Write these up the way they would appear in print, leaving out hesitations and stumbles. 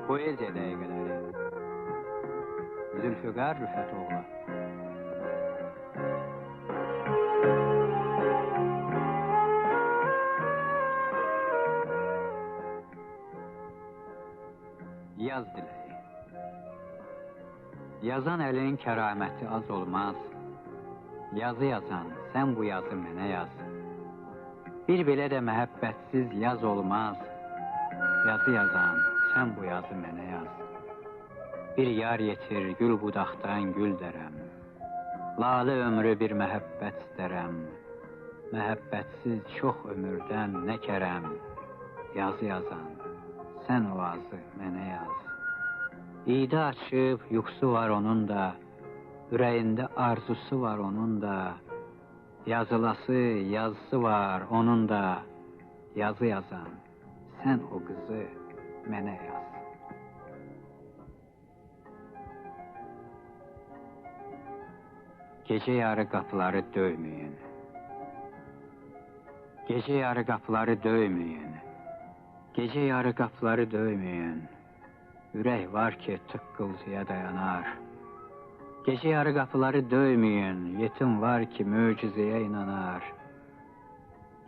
Poeziya dəqiqələri. Zülfüqar Rüfətoğlu. Yaz diləyi. Yazan əlin kəraməti az olmaz. Yazı yazan, sən bu yazı mənə yaz. Bir belə də məhəbbətsiz yaz olmaz. Yazı yazan, sən bu yazı mənə yaz. Bir yar yetir, gül budaqdan gül dərəm. Lalə ömrü bir məhəbbət istərəm. Məhəbbətsiz çox ömürdən nə kərəm. Yazı yazan, sən o azı mənə yaz. İdə açıb, yuxusu var onun da. Ürəyində arzusu var onun da. Yazılası, yazısı var onun da. Yazı yazan, sən o qızı mənə yaz. Gecə yarı qapıları döyməyin. Gecə yarı qapıları döyməyin. Gecə yarı qapıları döyməyin. Ürək var ki, tıqqıltıya dayanar. Gecə yarı qapıları döyməyin. Yetim var ki, möcüzəyə inanar.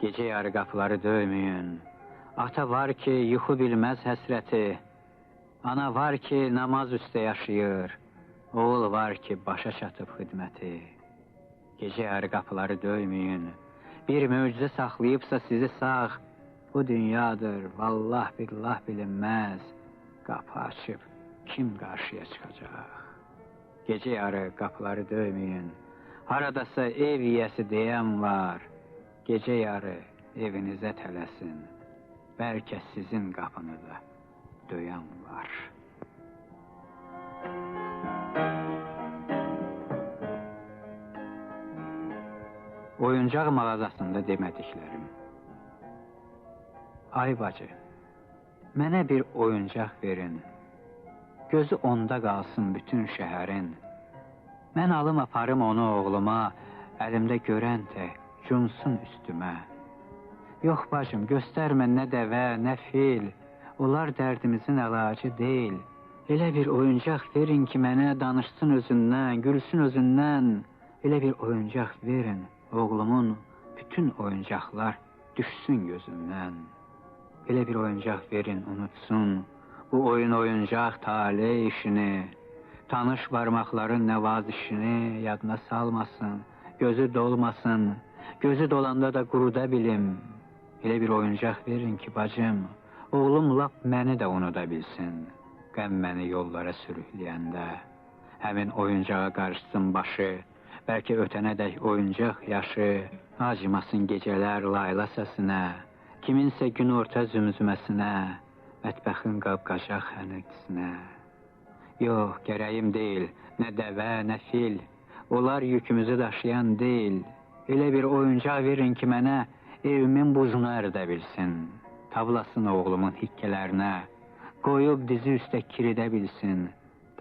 Gecə yarı qapıları döyməyin. Ata var ki, yuxu bilməz həsrəti. Ana var ki, namaz üstə yaşayır. Oğul var ki, başa çatıb xidməti. Gecə yarı qapıları döyməyin. Bir möcüzə saxlayıbsa sizi sağ. Bu dünyadır, vallah billah bilinməz. Qapı açıb, kim qarşıya çıxacaq? Gecə yarı qapıları döyməyin. Haradasa ev yiyəsi deyən var. Gecə yarı evinizə tələsin. Bəlkə sizin qapınıza döyən var. Oyuncaq mağazasında demədiklərim. Ay bacı, mənə bir oyuncaq verin. Gözü onda qalsın bütün şəhərin. Mən alım aparım onu oğluma, əlimdə görən tək cunsun üstümə. Yox bacım, göstərmə nə dəvə, nə fil. Onlar dərdimizin əlacı deyil. Elə bir oyuncaq verin ki, mənə danışsın özündən, gülsün özündən. Elə bir oyuncaq verin, oğlumun bütün oyuncaqlar düşsün gözündən. Elə bir oyuncaq verin, unutsun bu oyun oyuncaq tale işini. Tanış barmaqların nəvazişini yadına salmasın, gözü dolmasın. Gözü dolanda da quruda bilim. Elə bir oyuncaq verin ki, bacım, oğlum lap məni də unuda bilsin. Qəm məni yollara sürükləyəndə, həmin oyuncağa qarışsın başı. Bəlkə ötənədək oyuncaq yaşı, acımasın gecələr layla səsinə. Kiminsə gün orta zümzüməsinə, mətbəxin qab-qacaq hənirtisinə. Yox, gərəyim deyil, nə dəvə, nə fil. Onlar yükümüzü daşıyan deyil. Elə bir oyuncaq verin ki, mənə evimin buzunu əridə bilsin. Tavlasın oğlumun hikkələrinə, qoyub dizi üstə kiridə bilsin.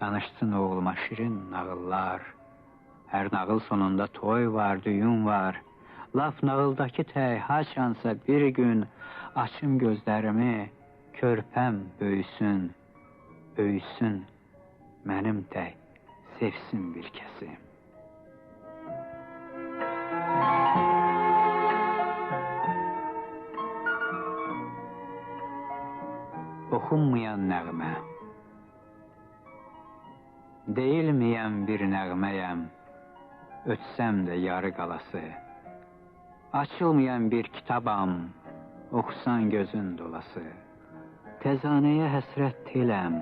Danışsın oğluma şirin nağıllar. Hər nağıl sonunda toy var, düyün var. Laf nağıldakı tək haçansa bir gün açım gözlərimi, körpəm böyüsün, böyüsün, mənim tək sevsin bir kəsi. Oxunmayan nəğmə. Deyilməyən bir nəğməyəm, ötsəm də yarı qalası. Açılmayan bir kitabam, oxusan gözün dolası. Təzanəyə həsrət teləm,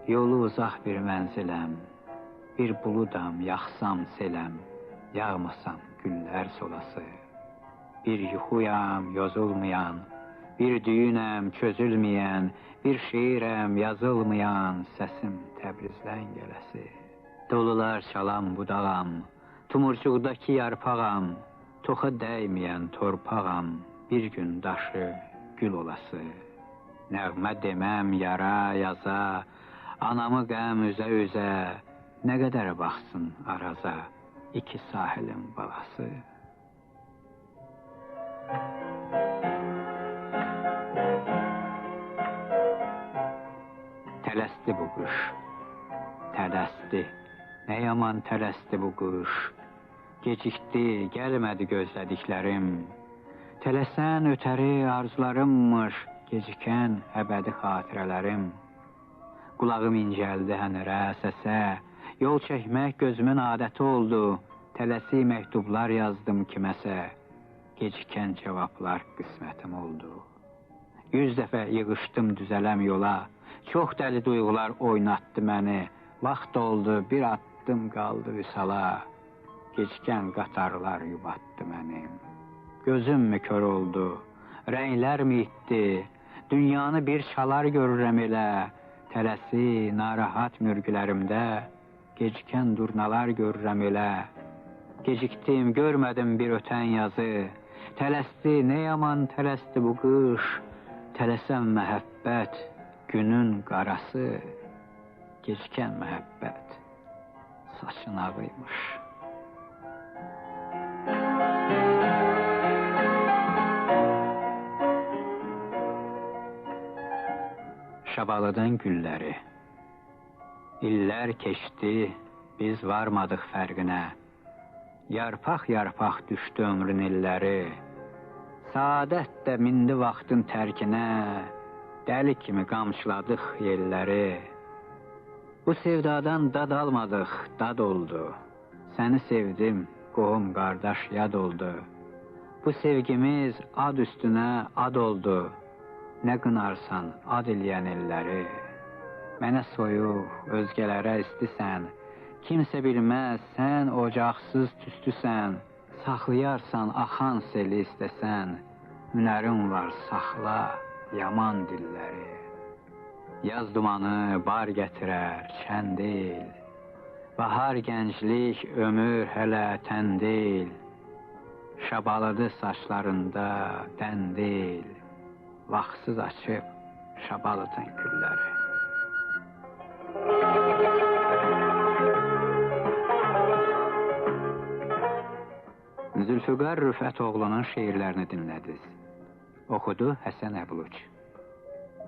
yolu uzaq bir mənziləm. Bir buludam, yaxsam seləm, yağmasam güllər solası. Bir yuxuyam, yozulmayan, bir düyünəm, çözülməyən, bir şeirəm, yazılmayan, səsim Təbrizdən gələsi. Dolular çalan budağam, tumurcuqdakı yarpağam, toxa dəyməyən torpağam, bir gün daşı gül olası. Nəğmə deməm yara, yaza, anamı qəm üzə-üzə, nə qədər baxsın araza, iki sahilin balası. tələsdi bu qış. Tələsdi, nə yaman tələsdi bu qış. Gecikdi, gəlmədi gözlədiklərim. Tələsən ötəri arzularımmış, gecikən əbədi xatirələrim. Qulağım incəldi hənərə, səsə, yol çəkmək gözümün adəti oldu. Tələsi məktublar yazdım kiməsə, gecikən cavablar qismətim oldu. 100 dəfə yığışdım düzələm yola, çox dəli duyğular oynatdı məni. Vaxt oldu, bir addım qaldı vüsala, gecikən qatarlar yubatdı mənim. Gözüm mü kör oldu, rənglər mi itdi, dünyanı bir çalar görürəm elə. Tələsi, narahat mürgülərimdə, gecikən durnalar görürəm elə. Gecikdim, görmədim bir ötən yazı, tələsdi, nə yaman tələsdi bu qış. Tələsən məhəbbət, günün qarası, gecikən məhəbbət, saçın ağıymış. Şabalıdın gülləri. İllər keçdi, biz varmadıq fərqinə. Yarpaq-yarpaq düşdü ömrün illəri. Saadət də mindi vaxtın tərkinə, dəli kimi qamçıladıq yelləri. Bu sevdadan dad almadıq, dad oldu. Səni sevdim, qohum qardaş yad oldu. Bu sevgimiz ad üstünə ad oldu. Nə qınarsan ad eləyən elləri. Mənə soyuq, özgələrə istisən. Kimsə bilməz, sən ocaqsız tüstüsən. Saxlayarsan axan seli istəsən. Hünərin var, saxla yaman dilləri. Yaz dumanı bar gətirər, çən deyil. Bahar gənclik, ömür hələ tən deyil. Şabalıdı saçlarında dən deyil. Vaxtsız açıb şabalıdın gülləri. Zülfüqar Rüfət oğlunun şeirlərini dinlədiniz. Oxudu Həsən Əbuluç.